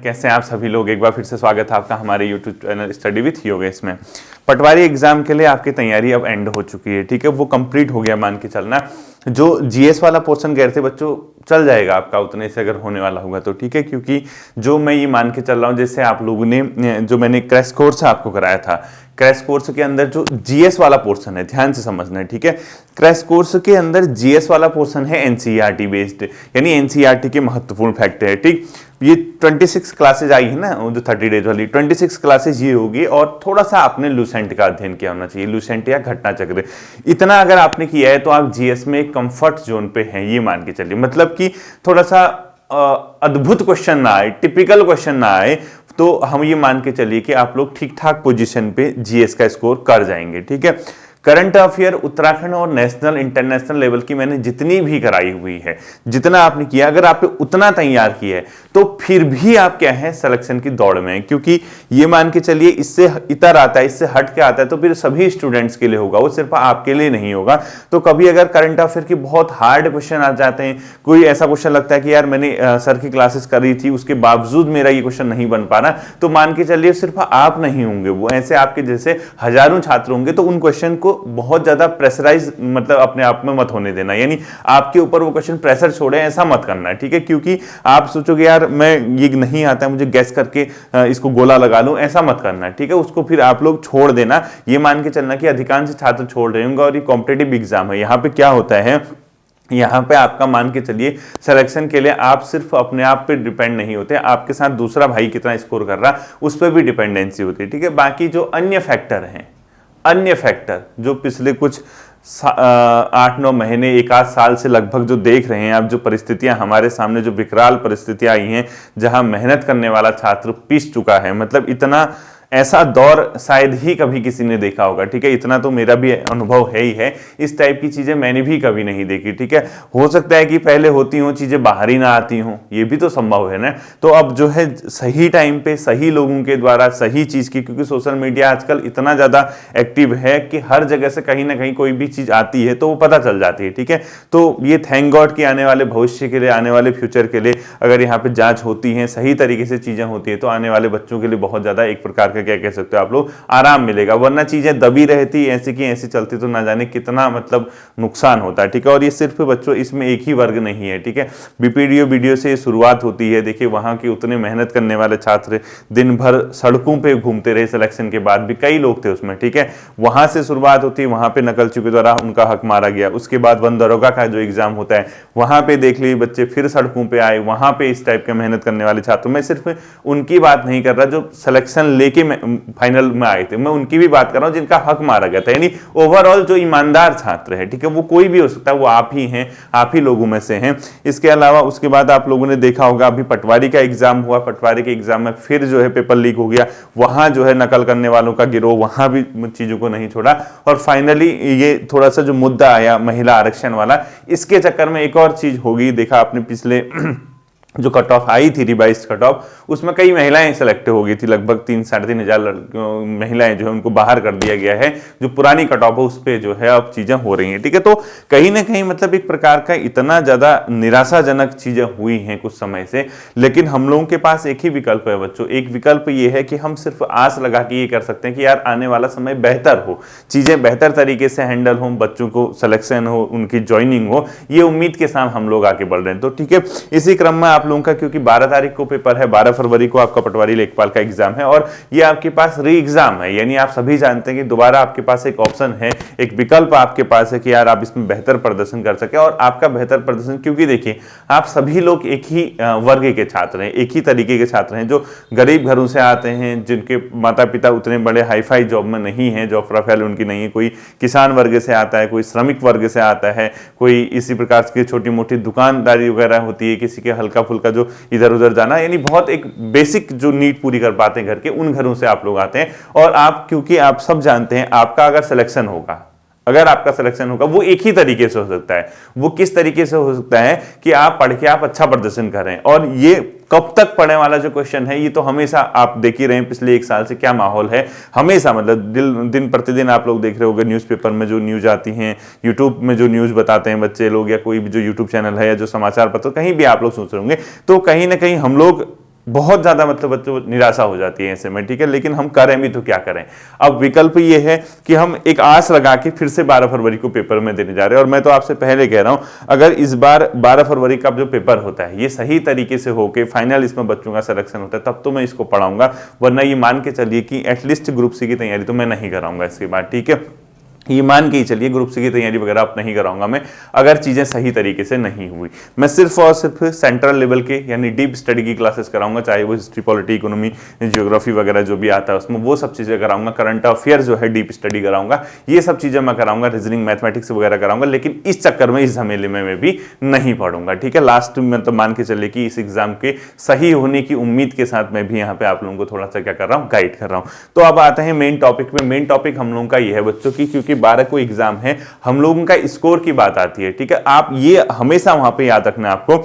कैसे हैं आप सभी लोग। एक बार फिर से स्वागत है आपका हमारे YouTube channel study with Yogesh में। पटवारी एग्जाम के लिए आपकी तैयारी अब एंड हो चुकी है, ठीक है, वो कंप्लीट हो गया मान के चलना। जो जीएस वाला पोर्शन गए थे बच्चों, चल जाएगा आपका उतने से अगर होने वाला होगा तो, ठीक है, क्योंकि जो मैं ये मान के चल रहा हूँ, जैसे आप लोगों ने जो मैंने क्रैश कोर्स आपको कराया था, क्रैश कोर्स के अंदर जो जीएस वाला पोर्शन है, ध्यान से समझना है, ठीक है। क्रैश कोर्स के अंदर जीएस वाला पोर्शन है एनसीईआरटी बेस्ड, यानी एनसीईआरटी के महत्वपूर्ण फैक्ट है, ठीक। ये 26 क्लासेज आई है ना, जो 30 डेज वाली 26 क्लासेज ये होगी, और थोड़ा सा आपने लूसेंट का अध्ययन किया होना चाहिए, लूसेंट या घटना चक्र। इतना अगर आपने किया है तो आप जीएस में एक कंफर्ट जोन पे हैं, ये मान के चलिए। मतलब कि थोड़ा सा अद्भुत क्वेश्चन ना आए, टिपिकल क्वेश्चन ना आए, तो हम ये मान के चलिए कि आप लोग ठीक ठाक पोजीशन पे जीएस का स्कोर कर जाएंगे, ठीक है। करंट अफेयर उत्तराखंड और नेशनल इंटरनेशनल लेवल की मैंने जितनी भी कराई हुई है, जितना आपने किया, अगर आपने उतना तैयार किया है तो फिर भी आप क्या है, सिलेक्शन की दौड़ में है। क्योंकि ये मान के चलिए इससे इतर आता है, इससे हट के आता है, तो फिर सभी स्टूडेंट्स के लिए होगा, वो सिर्फ आपके लिए नहीं होगा। तो कभी अगर करंट अफेयर की बहुत हार्ड क्वेश्चन आ जाते हैं, कोई ऐसा क्वेश्चन लगता है कि यार मैंने सर की क्लासेस करी थी, उसके बावजूद मेरा ये क्वेश्चन नहीं बन पा रहा, तो मान के चलिए सिर्फ आप नहीं होंगे, वो ऐसे आपके जैसे हजारों छात्र होंगे। तो उन क्वेश्चन को बहुत ज्यादा प्रेशराइज, मतलब अपने आप में मत होने देना, यानी आपके ऊपर वो क्वेश्चन प्रेशर छोड़े, ऐसा मत करना है, ठीक है। क्योंकि आप सोचोगे यार मैं ये नहीं आता है, मुझे गैस करके इसको गोला लगा लूं, ऐसा मत करना है, ठीक है। उसको फिर आप लोग छोड़ देना, ये मान के चलना कि अधिकांश छात्र छोड़ रहे होंगे। और ये कॉम्पिटिटिव एग्जाम है, यहाँ पे क्या होता है, यहाँ पे आपका मान के चलिए सिलेक्शन के लिए आप सिर्फ अपने आप पे डिपेंड नहीं होते, आपके साथ दूसरा भाई कितना स्कोर कर रहा उस पर भी डिपेंडेंसी होती है, ठीक है। बाकी जो अन्य फैक्टर हैं, अन्य फैक्टर जो पिछले कुछ 8-9 महीने, 1 आध साल से लगभग जो देख रहे हैं आप, जो परिस्थितियां हमारे सामने, जो विकराल परिस्थितियां आई हैं, जहां मेहनत करने वाला छात्र पिस चुका है, मतलब इतना ऐसा दौर शायद ही कभी किसी ने देखा होगा, ठीक है। इतना तो मेरा भी अनुभव है ही है, इस टाइप की चीजें मैंने भी कभी नहीं देखी, ठीक है। हो सकता है कि पहले होती हो चीजें बाहर ही ना आती हो, ये भी तो संभव है ना। तो अब जो है सही टाइम पे सही लोगों के द्वारा सही चीज की, क्योंकि सोशल मीडिया आजकल इतना ज्यादा एक्टिव है कि हर जगह से कहीं ना कहीं कोई भी चीज आती है तो वो पता चल जाती है, ठीक है। तो ये थैंक गॉड कि आने वाले भविष्य के लिए, आने वाले फ्यूचर के लिए अगर यहाँ पे जांच होती है, सही तरीके से चीजें होती है, तो आने वाले बच्चों के लिए बहुत ज्यादा एक प्रकार का क्या कह सकते हो आप लोग, आराम मिलेगा। वरना चीजें दबी रहती, ऐसी की ऐसी चलती, तो ना जाने कितना मतलब नुकसान होता है, ठीक है। और ये सिर्फ बच्चों, इसमें एक ही वर्ग नहीं है, ठीक है। बीपीडीओ वीडियो से शुरुआत होती है, देखिए वहां के उतने मेहनत करने वाले छात्र दिन भर सड़कों पे घूमते रहे, सिलेक्शन के बाद भी कई लोग थे उसमें, ठीक है। वहां से शुरुआत होती है, वहां पे नकलचियों के द्वारा उनका हक मारा गया। उसके बाद वन दरोगा का जो एग्जाम होता है, वहां पे देख लीजिए बच्चे फिर सड़कों पे आए, वहां पे इस टाइप के मेहनत करने वाले छात्र। मैं सिर्फ उनकी बात नहीं कर रहा जो सिलेक्शन लेके फाइनल में आए थे, मैं उनकी भी बात कर रहा हूं जिनका हक मारा गया था, यानी ओवरऑल जो ईमानदार छात्र है, ठीक है, वो कोई भी हो सकता है, वो आप ही हैं, आप ही लोगों में से हैं। इसके अलावा उसके बाद आप लोगों ने देखा होगा अभी पटवारी का एग्जाम हुआ, पटवारी के एग्जाम में फिर जो है पेपर लीक हो गया, वहां जो है नकल करने वालों का गिरोह वहां भी चीजों को नहीं छोड़ा। और फाइनली ये थोड़ा सा जो मुद्दा आया महिला आरक्षण वाला, इसके चक्कर में एक और चीज होगी, देखा आपने पिछले जो कट ऑफ आई थी, रिवाइज्ड कट ऑफ, उसमें कई महिलाएं सेलेक्ट हो गई थी, लगभग 3-3.5 हजार महिलाएं जो है उनको बाहर कर दिया गया है। जो पुरानी कट ऑफ है उस पर जो है अब चीजें हो रही हैं, ठीक है। तो कहीं ना कहीं मतलब एक प्रकार का इतना ज्यादा निराशाजनक चीजें हुई हैं कुछ समय से। लेकिन हम लोगों के पास एक ही विकल्प है बच्चों, एक विकल्प ये है कि हम सिर्फ आस लगा के ये कर सकते हैं कि यार आने वाला समय बेहतर हो, चीजें बेहतर तरीके से हैंडल हो, बच्चों को सिलेक्शन हो, उनकी ज्वाइनिंग हो, ये उम्मीद के साथ हम लोग आगे बढ़ रहे हैं। तो ठीक है, इसी क्रम में आप लोगों का, क्योंकि 12 तारीख को पेपर है, 12 फरवरी को आपका पटवारी लेखपाल का एग्जाम है, और ये आपके पास री एग्जाम है, यानी आप सभी जानते हैं कि दोबारा आपके पास एक ऑप्शन है, एक विकल्प आपके पास है कि यार आप इसमें बेहतर प्रदर्शन कर सके। और आपका बेहतर प्रदर्शन, क्योंकि देखिए आप सभी लोग एक ही वर्ग के छात्र हैं, एक ही तरीके के छात्र हैं, जो गरीब घरों से आते हैं, जिनके माता पिता उतने बड़े हाईफाई जॉब में नहीं है, जॉब प्रोफाइल उनकी नहीं है, कोई किसान वर्ग से आता है, कोई श्रमिक वर्ग से आता है, कोई इसी प्रकार की छोटी मोटी दुकानदारी वगैरह होती है, किसी के हल्का फुल्का जो इधर उधर जाना, यानी बहुत एक बेसिक जो नीड पूरी कर पाते हैं घर के, उन घरों से आप लोग आते हैं। और आप, क्योंकि आप सब जानते हैं, आपका अगर सिलेक्शन होगा, अगर आपका सिलेक्शन होगा, वो एक ही तरीके से हो सकता है। वो किस तरीके से हो सकता है कि आप पढ़ के आप अच्छा प्रदर्शन करें। और ये कब तक पढ़ने वाला जो क्वेश्चन है, ये तो हमेशा आप देख ही रहे हैं पिछले 1 साल से क्या माहौल है, हमेशा मतलब दिन प्रतिदिन आप लोग देख रहे होंगे न्यूज़पेपर में जो न्यूज आती हैं, यूट्यूब में जो न्यूज बताते हैं बच्चे लोग, या कोई भी जो यूट्यूब चैनल है या जो समाचार पत्र, कहीं भी आप लोग सोच रहे होंगे, तो कहीं ना कहीं हम लोग बहुत ज्यादा मतलब बच्चों निराशा हो जाती है ऐसे में, ठीक है। लेकिन हम करें भी तो क्या करें। अब विकल्प ये है कि हम एक आस लगा के फिर से 12 फरवरी को पेपर में देने जा रहे हैं। और मैं तो आपसे पहले कह रहा हूं, अगर इस बार 12 फरवरी का जो पेपर होता है ये सही तरीके से होके फाइनल इसमें बच्चों का सिलेक्शन होता है तब तो मैं इसको पढ़ाऊंगा, वरना ये मान के चलिए कि एटलीस्ट ग्रुप सी की तैयारी तो मैं नहीं कराऊंगा इसके बाद, ठीक है। ये मान के ही चलिए ग्रुप सी की तैयारी वगैरह अब नहीं कराऊंगा मैं, अगर चीजें सही तरीके से नहीं हुई। मैं सिर्फ और सिर्फ सेंट्रल लेवल के यानी डीप स्टडी की क्लासेस कराऊंगा, चाहे वो हिस्ट्री, पॉलिटी, इकोनॉमी, ज्योग्राफी वगैरह जो भी आता है उसमें वो सब चीजें कराऊंगा। करंट अफेयर जो है डीप स्टडी कराऊंगा, ये सब चीजें मैं कराऊंगा, रीजनिंग, मैथमेटिक्स वगैरह कराऊंगा। लेकिन इस चक्कर में, इस झमेले में मैं भी नहीं पढ़ूंगा, ठीक है। लास्ट में तो मान के चलिए कि इस एग्जाम के सही होने की उम्मीद के साथ मैं भी यहाँ पे आप लोगों को थोड़ा सा क्या कर रहा हूँ, गाइड कर रहा हूँ। तो अब आते हैं मेन टॉपिक में। मेन टॉपिक हम लोगों का ये है बच्चों की, क्योंकि 12 को एग्जाम है, हम लोगों का स्कोर की बात आती है, ठीक है। आप ये हमेशा वहां पे याद रखना आपको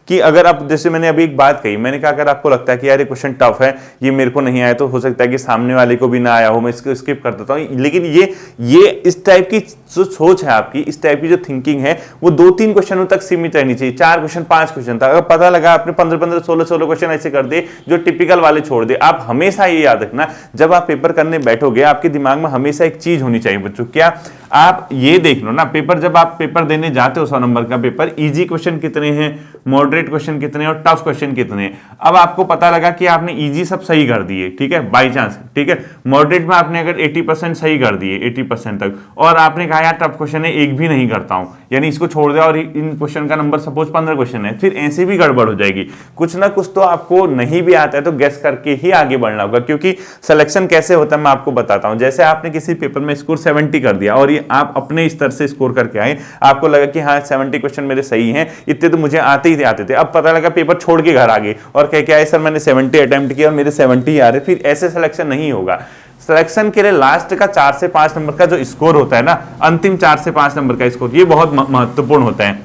कि अगर आप, जैसे मैंने अभी एक बात कही, मैंने कहा अगर आपको लगता है कि यार ये क्वेश्चन टफ है, ये मेरे को नहीं आया, तो हो सकता है कि सामने वाले को भी ना आया हो, मैं इसको स्किप कर देता हूं। लेकिन ये इस टाइप की जो सोच है आपकी, इस टाइप की जो थिंकिंग है, वो 2-3 क्वेश्चनों तक सीमित रहनी चाहिए। 4 क्वेश्चन, 5 क्वेश्चन तक। अगर पता लगा आपने 15-15, 16-16 क्वेश्चन ऐसे कर दिए जो टिपिकल वाले छोड़ दिए, आप हमेशा ये याद रखना, जब आप पेपर करने बैठोगे आपके दिमाग में हमेशा एक चीज होनी चाहिए बच्चों। क्या? आप ये देख लो ना, पेपर जब आप पेपर देने जाते हो 100 नंबर का पेपर, इजी क्वेश्चन कितने हैं, मॉडरेट क्वेश्चन कितने और टफ क्वेश्चन कितने हैं। अब आपको पता लगा कि आपने इजी सब सही कर दिए, ठीक है, बाई चांस, ठीक है। मॉडरेट में आपने अगर 80% सही कर दिए, 80% तक, और आपने कहा यार टफ क्वेश्चन है, एक भी नहीं करता हूं, यानी इसको छोड़ दिया, और इन क्वेश्चन का नंबर सपोज 15 क्वेश्चन है, फिर ऐसे भी गड़बड़ हो जाएगी। कुछ ना कुछ तो आपको नहीं भी आता है तो गेस करके ही आगे बढ़ना होगा, क्योंकि सिलेक्शन कैसे होता है मैं आपको बताता हूं। जैसे आपने किसी पेपर में स्कोर 70 कर दिया और ये आप अपने स्तर से स्कोर करके आए, आपको लगा कि हाँ 70 क्वेश्चन मेरे सही हैं, इतने तो मुझे आते ही आते थे। अब पता लगा पेपर छोड़ के घर आ गए और कह के आए सर मैंने 70 अटेम्प्ट किया और मेरे 70 ही आ रहे, फिर ऐसे सिलेक्शन नहीं होगा। सिलेक्शन के लिए लास्ट का 4 से 5 नंबर का जो स्कोर होता है ना, अंतिम 4 से 5 नंबर का स्कोर, ये बहुत महत्वपूर्ण होता है।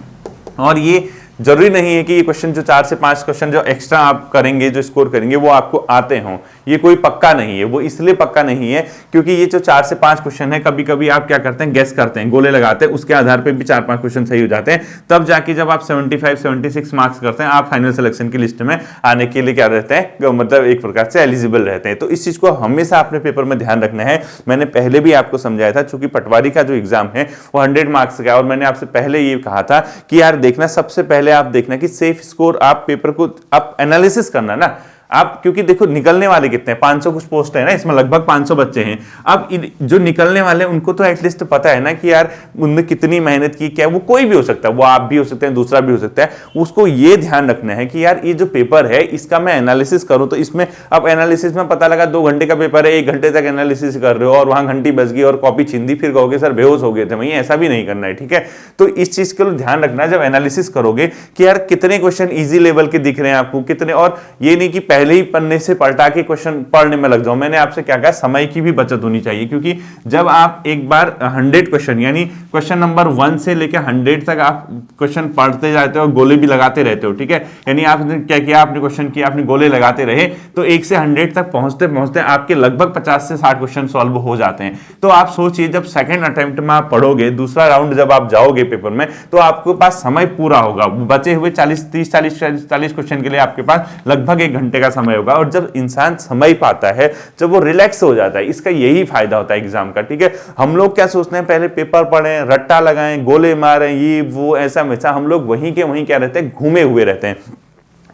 और ये जरूरी नहीं है कि ये क्वेश्चन जो 4 से 5 क्वेश्चन जो एक्स्ट्रा आप करेंगे, जो स्कोर करेंगे, वो आपको आते हों, ये कोई पक्का नहीं है। वो इसलिए पक्का नहीं है क्योंकि ये जो 4 से 5 क्वेश्चन है, कभी कभी आप क्या करते हैं, गेस करते हैं, गोले लगाते हैं, उसके आधार पे भी 4-5 क्वेश्चन सही हो जाते हैं। तब जाके जब आप 75-76 मार्क्स करते हैं, आप फाइनल सिलेक्शन की लिस्ट में आने के लिए क्या रहते हैं, मतलब एक प्रकार से एलिजिबल रहते हैं। तो इस चीज को हमेशा अपने पेपर में ध्यान रखना है। मैंने पहले भी आपको समझाया था, चूंकि पटवारी का जो एग्जाम है वो 100 मार्क्स का है, और मैंने आपसे पहले ये कहा था कि यार देखना, सबसे पहले आप देखना कि सेफ स्कोर, आप पेपर को आप एनालिसिस करना ना आप, क्योंकि देखो निकलने वाले कितने हैं, 500 कुछ पोस्ट है ना, इसमें लगभग 500 बच्चे हैं। अब जो निकलने वाले हैं उनको तो एटलीस्ट पता है ना कि यार उनने कितनी मेहनत की, क्या, वो कोई भी हो सकता है, वो आप भी हो सकते हैं, दूसरा भी हो सकता है। उसको ये ध्यान रखना है कि यार ये जो पेपर है इसका मैं एनालिसिस करूं, तो इसमें अब एनालिसिस में पता लगा 2 घंटे का पेपर है, 1 घंटे तक एनालिसिस कर रहे हो और वहां घंटी बज गई और कॉपी छीन दी, फिर कहोगे सर बेहोश हो गए थे, वही ऐसा भी नहीं करना है, ठीक है। तो इस चीज को ध्यान रखना है जब एनालिसिस करोगे कि यार कितने क्वेश्चन ईजी लेवल के दिख रहे हैं आपको, कितने, और ये नहीं कि पहले ही पन्ने से पलटा के क्वेश्चन पढ़ने में लग जाओ। मैंने आपसे क्या कहा, समय की भी बचत होनी चाहिए, क्योंकि जब आप एक बार 100 क्वेश्चन यानी क्वेश्चन नंबर 1 से लेकर 100 तक आप क्वेश्चन पढ़ते जाते हो, गोले भी लगाते रहते हो, ठीक है। यानी आपने क्या किया, आपने क्वेश्चन किया, आपने गोले लगाते रहे, तो 1 से 100 तक पहुंचते पहुंचते आपके लगभग 50 से 60 क्वेश्चन सॉल्व हो जाते हैं। तो आप सोचिए जब सेकंड अटेम्प्ट में आप पढ़ोगे, दूसरा राउंड जब आप जाओगे पेपर में, तो आपके पास समय पूरा होगा, बचे हुए 40 क्वेश्चन के लिए आपके पास लगभग 1 घंटे का समय होगा। और जब इंसान समय पाता है, जब वो रिलैक्स हो जाता है, इसका यही फायदा होता है एग्जाम का, ठीक है। हम लोग क्या सोचते हैं, पहले पेपर पढ़ें, रट्टा लगाएं, गोले मारें, ये वो ऐसा वैसा, हम लोग वहीं के वहीं क्या रहते हैं, घूमे हुए रहते हैं।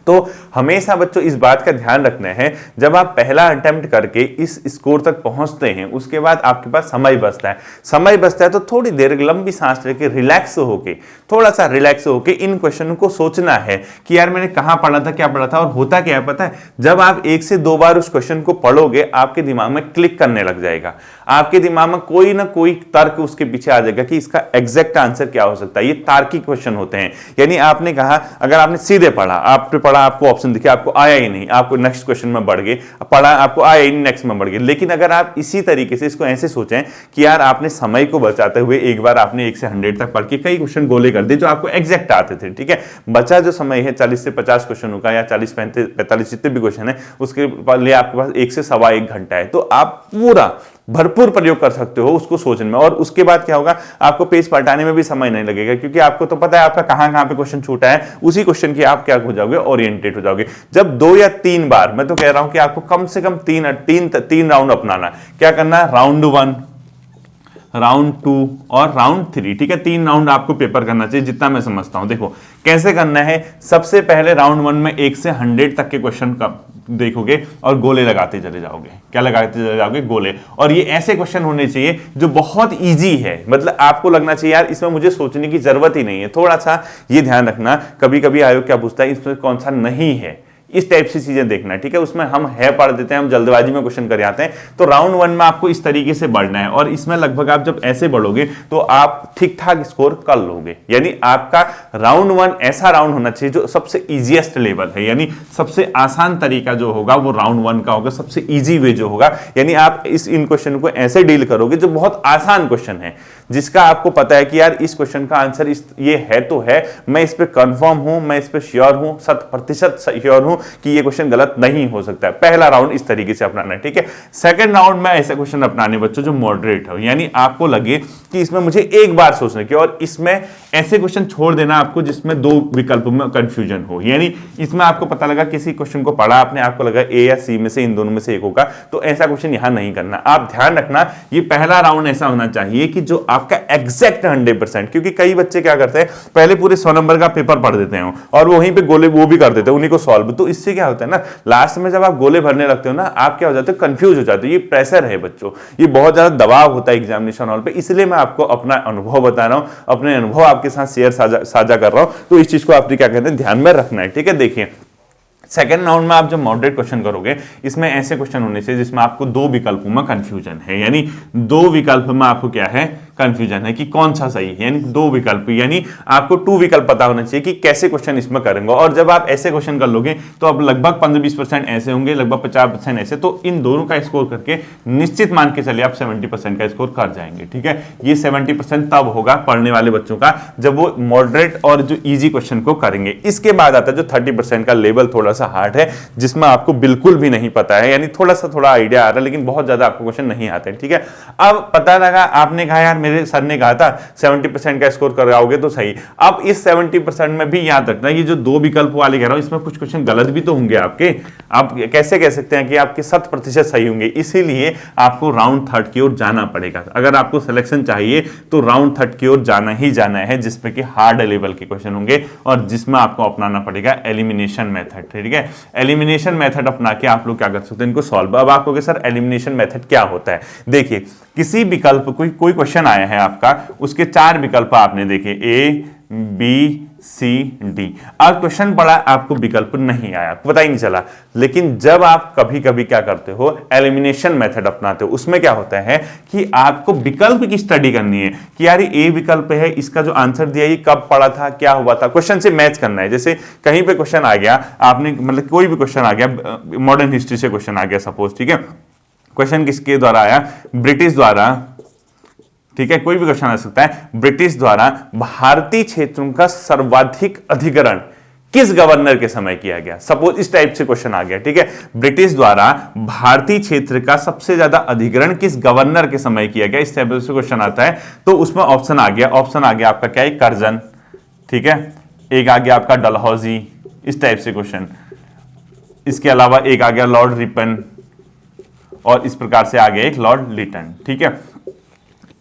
तो हमेशा बच्चों इस बात का ध्यान रखना है, जब आप पहला अटेम्प्ट करके इस स्कोर तक पहुंचते हैं, उसके बाद आपके पास समय बचता है। समय बचता है तो थोड़ी देर लंबी सांस लेके रिलैक्स होके, थोड़ा सा रिलैक्स होके इन क्वेश्चनों को सोचना है कि यार मैंने कहां पढ़ा था, क्या पढ़ा था। और होता क्या है पता है, जब आप 1 से 2 बार उस क्वेश्चन को पढ़ोगे, आपके दिमाग में क्लिक करने लग जाएगा, आपके दिमाग में कोई ना कोई तर्क उसके पीछे आ जाएगा कि इसका एग्जैक्ट आंसर क्या हो सकता है। ये तार्किक क्वेश्चन होते हैं, यानी आपने कहा, अगर आपने सीधे पढ़ा, आपने पढ़ा, आपको ऑप्शन दिखे, आपको आया ही नहीं, आपको नेक्स्ट क्वेश्चन में बढ़ गए, पढ़ा, आपको आया ही नहीं, नेक्स्ट में बढ़ गए। लेकिन अगर आप इसी तरीके से इसको ऐसे सोचें कि यार आपने समय को बचाते हुए एक बार आपने 1 से 100 तक पढ़ के कई क्वेश्चन गोले कर दिए जो आपको एग्जैक्ट आते थे, ठीक है। बचा जो समय है 40 से 50 क्वेश्चनों का, या 40-45 जितने भी क्वेश्चन है, उसके लिए आपके पास 1 से 1.25 घंटा है। तो आप पूरा भरपूर प्रयोग कर सकते हो उसको सोचने में। और उसके बाद क्या होगा, आपको पेज पलटाने में भी समय नहीं लगेगा, क्योंकि आपको तो पता है आपका कहां कहां पे क्वेश्चन छूटा है, उसी क्वेश्चन की आप क्या हो जाओगे, ओरिएंटेड हो जाओगे। जब 2 या 3 बार, मैं तो कह रहा हूं कि आपको कम से कम तीन राउंड अपनाना। क्या करना है, राउंड 1, राउंड 2 और राउंड 3, ठीक है, 3 राउंड आपको पेपर करना चाहिए जितना मैं समझता हूं। देखो कैसे करना है, सबसे पहले राउंड 1 में 1 से 100 तक के क्वेश्चन का देखोगे और गोले लगाते चले जाओगे। क्या लगाते चले जाओगे, गोले। और ये ऐसे क्वेश्चन होने चाहिए जो बहुत इजी है, मतलब आपको लगना चाहिए यार इसमें मुझे सोचने की जरूरत ही नहीं है। थोड़ा सा ये ध्यान रखना, कभी कभी आयोग क्या पूछता है इसमें कौन सा नहीं है, इस टाइप से चीजें देखना है, ठीक है। उसमें हम है पढ़ देते हैं, हम जल्दबाजी में क्वेश्चन कर आते हैं। तो राउंड 1 में आपको इस तरीके से बढ़ना है, और इसमें लगभग आप जब ऐसे बढ़ोगे तो आप ठीक ठाक स्कोर कर लोगे। यानी आपका राउंड 1 ऐसा राउंड होना चाहिए जो सबसे इजीएस्ट लेवल है, यानी सबसे आसान तरीका जो होगा वो राउंड 1 का होगा, सबसे इजी वे जो होगा। यानी आप इन क्वेश्चन को ऐसे डील करोगे जो बहुत आसान क्वेश्चन है, जिसका आपको पता है कि यार इस क्वेश्चन का आंसर ये है तो है, मैं इस पे कंफर्म हूं, मैं इस पे श्योर हूं, 100% श्योर हूं कि ये क्वेश्चन गलत नहीं हो सकता है। पहला राउंड इस तरीके से अपनाना है, ठीक है। सेकंड राउंड में ऐसे क्वेश्चन अपनाने बच्चों जो मॉडरेट हो, यानी आपको लगे कि इसमें मुझे एक बार सोचने की, और इसमें ऐसे क्वेश्चन छोड़ देना आपको जिसमें 2 विकल्पों में कंफ्यूजन हो। यानी इसमें आपको पता लगा किसी क्वेश्चन को पढ़ा आपने, आपको लगा ए या सी में से इन दोनों में से एक होगा, तो ऐसा क्वेश्चन यहां नहीं करना। आप ध्यान रखना ये पहला राउंड ऐसा होना चाहिए कि जो आपका एग्जैक्ट 100%, क्योंकि कई बच्चे क्या करते हैं पहले पूरे 100 नंबर का पेपर पढ़ देते हैं और वो वहीं पे गोले वो भी कर देते हैं, उन्हीं को सॉल्व। तो इससे क्या होता है ना, लास्ट में जब आप गोले भरने लगते हो ना, आप क्या हो जाते हो, कंफ्यूज हो जाते हो। ये प्रेशर है बच्चों, ये बहुत ज्यादा दबाव होता है एग्जामिनेशन हॉल पे, इसलिए मैं आपको अपना अनुभव बता रहा हूं, अपने अनुभव आपके साथ शेयर साझा कर रहा हूं। तो इस चीज को आपने क्या कहते हैं ध्यान में रखना है, ठीक है। देखिए सेकंड राउंड में आप जब मॉडरेट क्वेश्चन करोगे, इसमें ऐसे क्वेश्चन होने चाहिए जिसमें आपको 2 विकल्पों में कंफ्यूजन है, यानी 2 विकल्प में आपको क्या है, कंफ्यूजन है कि कौन सा सही है, यानी 2 विकल्प, यानी आपको 2 विकल्प पता होना चाहिए कि कैसे क्वेश्चन इसमें करेंगे। और जब आप ऐसे क्वेश्चन कर लोगे तो अब लगभग 15-20% ऐसे होंगे, लगभग 50% ऐसे, तो इन दोनों का स्कोर करके निश्चित मान के चलिए आप 70% का स्कोर कर जाएंगे, ठीक है। ये 70% तब होगा पढ़ने वाले बच्चों का जब वो मॉडरेट और जो इजी क्वेश्चन को करेंगे। इसके बाद आता है जो 30% का लेवल थोड़ा सा हार्ड है, जिसमें आपको बिल्कुल भी नहीं पता है, यानी थोड़ा सा आइडिया आ रहा है लेकिन बहुत ज्यादा आपको क्वेश्चन नहीं आते, ठीक है। अब पता लगा, आपने कहा यार मेरे सर ने कहा था 70% का स्कोर कराओगे तो सही। अब इस 70% में भी याद रखना, ये जो 2 विकल्प वाले कह रहा हूं इसमें कुछ क्वेश्चन गलत भी तो होंगे आपके। आप कैसे कह सकते हैं कि आपके 100% सही होंगे, इसीलिए आपको राउंड 3 की ओर जाना पड़ेगा। अगर आपको सिलेक्शन चाहिए तो राउंड 3 की ओर जाना ही जाना है, जिसमें कि हार्ड लेवल के क्वेश्चन होंगे और जिसमें आपको अपनाना पड़ेगा एलिमिनेशन मेथड, ठीक है। एलिमिनेशन मेथड अपना के आप लोग क्या कर सकते हैं, इनको सॉल्व। अब आप कहोगे सर एलिमिनेशन मेथड क्या होता है। देखिए किसी विकल्प कोई क्वेश्चन आया है आपका, उसके 4 विकल्प आपने देखे, ए बी सी डी। अब क्वेश्चन पढ़ा, आपको विकल्प नहीं आया, पता ही नहीं चला। लेकिन जब आप कभी कभी क्या करते हो, एलिमिनेशन मेथड अपनाते हो, उसमें क्या होता है कि आपको विकल्प की स्टडी करनी है कि यार ए विकल्प है, इसका जो आंसर दिया ये कब पढ़ा था, क्या हुआ था, क्वेश्चन से मैच करना है। जैसे कहीं पे क्वेश्चन आ गया, आपने मतलब कोई भी क्वेश्चन आ गया, मॉडर्न हिस्ट्री से क्वेश्चन आ गया सपोज, ठीक है। क्वेश्चन किसके द्वारा आया, ब्रिटिश द्वारा, ठीक है, कोई भी क्वेश्चन आ सकता है। ब्रिटिश द्वारा भारतीय क्षेत्रों का सर्वाधिक अधिग्रहण किस गवर्नर के समय किया गया, सपोज इस टाइप से क्वेश्चन आ गया, ठीक है। ब्रिटिश द्वारा भारतीय क्षेत्र का सबसे ज्यादा अधिग्रहण किस गवर्नर के समय किया गया, इस टाइप से क्वेश्चन आता है। तो उसमें ऑप्शन आ गया आपका क्या है, कर्जन, ठीक है। एक आ गया आपका डलहौजी, इस टाइप से क्वेश्चन। इसके अलावा एक आ गया लॉर्ड रिपन, और इस प्रकार से आ गया एक लॉर्ड लिटन, ठीक है।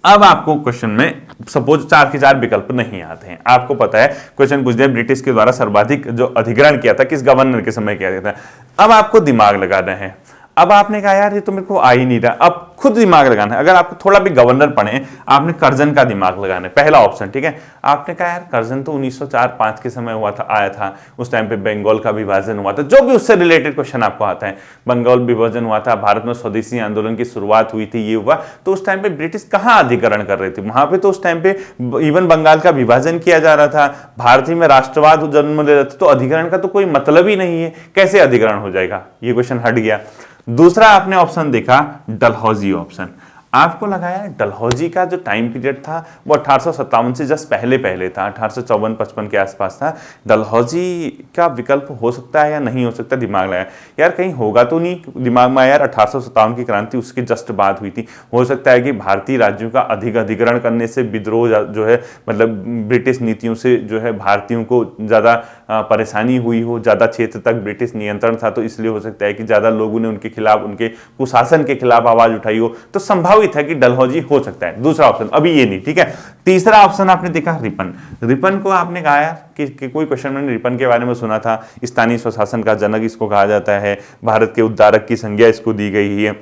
अब आपको क्वेश्चन में सपोज 4 के 4 विकल्प नहीं आते हैं, आपको पता है क्वेश्चन पूछ दिया ब्रिटिश के द्वारा सर्वाधिक जो अधिग्रहण किया था किस गवर्नर के समय किया गया था। अब आपको दिमाग लगाना है। अब आपने कहा यार ये तो मेरे को आ ही नहीं रहा, अब खुद दिमाग लगाना है। अगर आपको थोड़ा भी गवर्नर पढ़े, आपने कर्जन का दिमाग लगाना है, पहला ऑप्शन, ठीक है। आपने कहा यार कर्जन तो 1904-5 के समय हुआ था, आया था, उस टाइम पे बंगाल का विभाजन हुआ था, जो भी उससे रिलेटेड क्वेश्चन आपको आता है, बंगाल विभाजन हुआ था, भारत में स्वदेशी आंदोलन की शुरुआत हुई थी, ये हुआ, तो उस टाइम पे ब्रिटिश कहाँ अधिग्रहण कर रहे थे, वहां पे तो उस टाइम पे इवन बंगाल का विभाजन किया जा रहा था, भारतीय में राष्ट्रवाद जन्म ले रहा था, तो अधिग्रहण का तो कोई मतलब ही नहीं है, कैसे अधिग्रहण हो जाएगा, ये क्वेश्चन हट गया। दूसरा आपने ऑप्शन देखा डलहौजी ऑप्शन। आपको लगा यार डलहौजी का जो टाइम पीरियड था वो 1857 से जस्ट पहले पहले था, 1854-55 के आसपास था। डलहौजी का विकल्प हो सकता है या नहीं हो सकता, दिमाग लगाया यार कहीं होगा तो नहीं। दिमाग में यार 1857 की क्रांति उसके जस्ट बाद हुई थी, हो सकता है कि भारतीय राज्यों का अधिग्रहण करने से विद्रोह जो है, मतलब ब्रिटिश नीतियों से जो है भारतीयों को ज़्यादा परेशानी हुई हो, ज़्यादा क्षेत्र तक ब्रिटिश नियंत्रण था, तो इसलिए हो सकता है कि ज़्यादा लोगों ने उनके खिलाफ, उनके कुशासन के खिलाफ आवाज उठाई हो, तो संभावित है कि डलहौजी हो सकता है। दूसरा ऑप्शन अभी ये नहीं, ठीक है। तीसरा ऑप्शन आपने देखा रिपन। रिपन को आपने कहा यार कि कोई क्वेश्चन मैंने रिपन के बारे में सुना था, स्थानीय स्वशासन का जनक इसको कहा जाता है, भारत के उद्धारक की संज्ञा इसको दी गई है,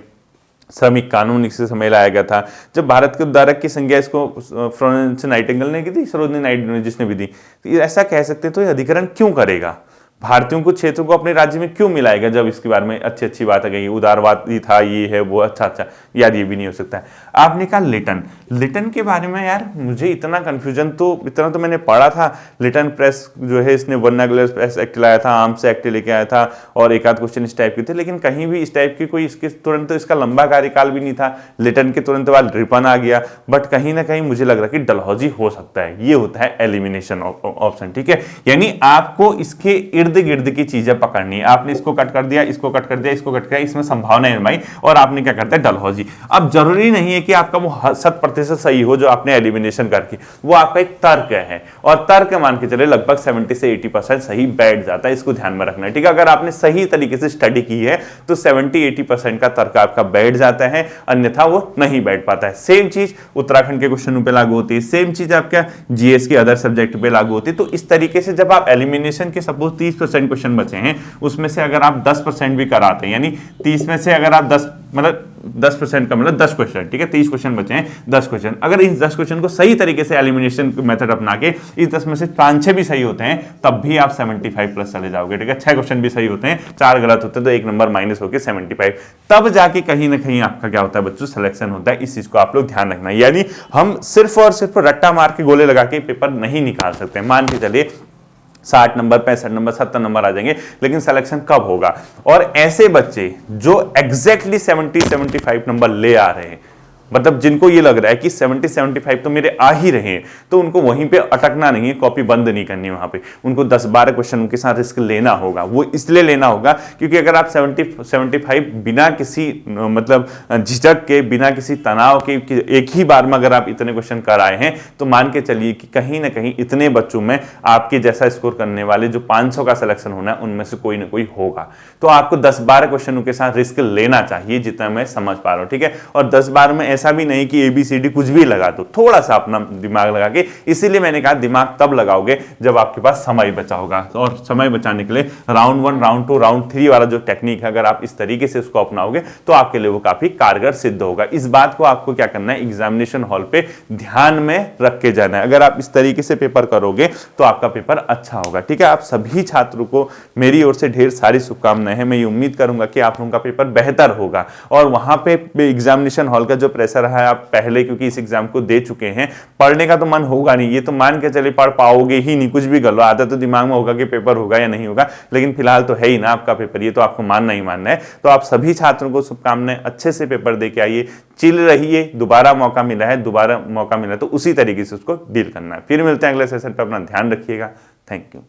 श्रमिक कानून इसी समय लाया गया था। जब भारत के उद्धारक की संज्ञा इसको फ्लोरेंस नाइटिंगेल ने की थी, सरोजिनी नायडू ने जिसने भी दी, तो ऐसा कह सकते हैं तो ये अधिकरण क्यों करेगा, भारतीयों को क्षेत्रों को अपने राज्य में क्यों मिलाएगा, जब इसके बारे में अच्छी अच्छी बात है, उदारवादी था, ये है वो, अच्छा यार ये भी नहीं हो सकता है। आपने कहा लिटन। लिटन के बारे में यार मुझे इतना मैंने पढ़ा था। लिटन प्रेस जो है इसने वर्नाकुलर प्रेस एक्ट लाया था, आर्म्स एक्ट लेके आया था, और एक आध क्वेश्चन इस टाइप के थे, लेकिन कहीं भी इस टाइप की कोई इसके तुरंत तो इसका लंबा कार्यकाल भी नहीं था। लिटन के तुरंत बाद रिपन आ गया, बट कहीं ना कहीं मुझे लग रहा है कि डलहौजी हो सकता है। ये होता है एलिमिनेशन ऑप्शन, ठीक है। यानी आपको इसके इर्द गिर्द की चीजें पकड़नी है। आपने इसको कट कर दिया, इसको कट कर दिया, इसको कट कर दिया, इसमें संभावना जमाई, और आपने क्या करता है डलहौजी। अब जरूरी नहीं है कि आपका वो 100% सही हो जो आपने एलिमिनेशन करके, वो आपका एक तर्क है, और तर्क मान के चले लगभग 70 से 80% सही बैठ जाता है। इसको ध्यान में रखना है, ठीक है। अगर आपने सही तरीके से स्टडी की है तो 70-80% का तर्क आपका बैठ जाता है, अन्यथा वो नहीं बैठ पाता है। सेम चीज उत्तराखंड के क्वेश्चनों पे लागू होती है, सेम चीज आपका जीएस के अदर सब्जेक्ट पे लागू होती है। तो इस तरीके से जब आप एलिमिनेशन के सपोज 30% क्वेश्चन बचे हैं, उसमें से अगर आप 10% भी कराते हैं, यानी 30 में से अगर आप 10% का मतलब 10 क्वेश्चन, ठीक है, 30 क्वेश्चन बचे हैं, 10 क्वेश्चन, अगर इस 10 क्वेश्चन को सही तरीके से एलिमिनेशन मेथड अपना के इस 10 में से 5-6 भी सही होते हैं, तब भी आप 75 प्लस चले जाओगे, ठीक है। 6 क्वेश्चन भी सही होते हैं, 4 गलत होते हैं, तो एक नंबर माइनस होकर 75, तब जाके कहीं ना कहीं आपका क्या होता है बच्चों, सिलेक्शन होता है। इस चीज को आप लोग ध्यान रखना, यानी हम सिर्फ और सिर्फ रट्टा मार के गोले लगा के पेपर नहीं निकाल सकते। मान के चलिए 60 नंबर, 65 नंबर, 70 नंबर आ जाएंगे, लेकिन सिलेक्शन कब होगा? और ऐसे बच्चे जो एग्जैक्टली 70-75 नंबर ले आ रहे हैं, मतलब जिनको ये लग रहा है कि 70-75 तो मेरे आ ही रहे हैं, तो उनको वहीं पे अटकना नहीं है, कॉपी बंद नहीं करनी है। वहां पे उनको 10-12 क्वेश्चन उनके साथ रिस्क लेना होगा। वो इसलिए लेना होगा क्योंकि अगर आप 70-75 बिना किसी मतलब झिझक के, बिना किसी तनाव के एक ही बार में अगर आप इतने क्वेश्चन कर आए हैं, तो मान के चलिए कि कहीं ना कहीं इतने बच्चों में आपके जैसा स्कोर करने वाले जो 500 का सिलेक्शन होना है, उनमें से कोई ना कोई होगा। तो आपको 10-12 क्वेश्चनों के साथ रिस्क लेना चाहिए, जितना मैं समझ पा रहा हूं, ठीक है। और 10-12 में ऐसा भी नहीं कि ABCD कुछ भी लगा दो, थोड़ा सा अपना दिमाग लगा के, इसीलिए मैंने कहा दिमाग तब लगाओगे जब आपके पास समय बचा होगा। और समय बचाने के लिए राउंड 1, राउंड 2, राउंड 3 वाला जो टेक्निक है, अगर आप इस तरीके से उसको अपनाओगे तो आपके लिए वो काफी कारगर सिद्ध होगा। इस बात को आपको क्या करना है, एग्जामिनेशन हॉल पे ध्यान में रख के जाना है। अगर आप इस तरीके से पेपर करोगे तो आपका पेपर अच्छा होगा, ठीक है। आप सभी छात्रों को मेरी ओर से ढेर सारी शुभकामनाएं हैं। मैं ये उम्मीद करूंगा कि आप लोगों का पेपर बेहतर होगा, और वहां पे एग्जामिनेशन हॉल का जो प्रेशर है, आप पहले क्योंकि इस एग्जाम को दे चुके हैं, पढ़ने का तो मन होगा नहीं, ये तो मान के चले पढ़ पाओगे ही नहीं, कुछ भी कर लो। आधा तो दिमाग में होगा कि पेपर होगा या नहीं होगा, लेकिन फिलहाल तो है ही ना आपका पेपर, ये तो आपको मानना ही मानना है। तो आप सभी छात्रों को शुभकामनाएं, अच्छे से पेपर दे के आइए, चिल रहिए। दोबारा मौका मिला है तो उसी तरीके से उसको डील करना है। फिर मिलते हैं अगले सेशन पर, अपना ध्यान रखिएगा। Thank you.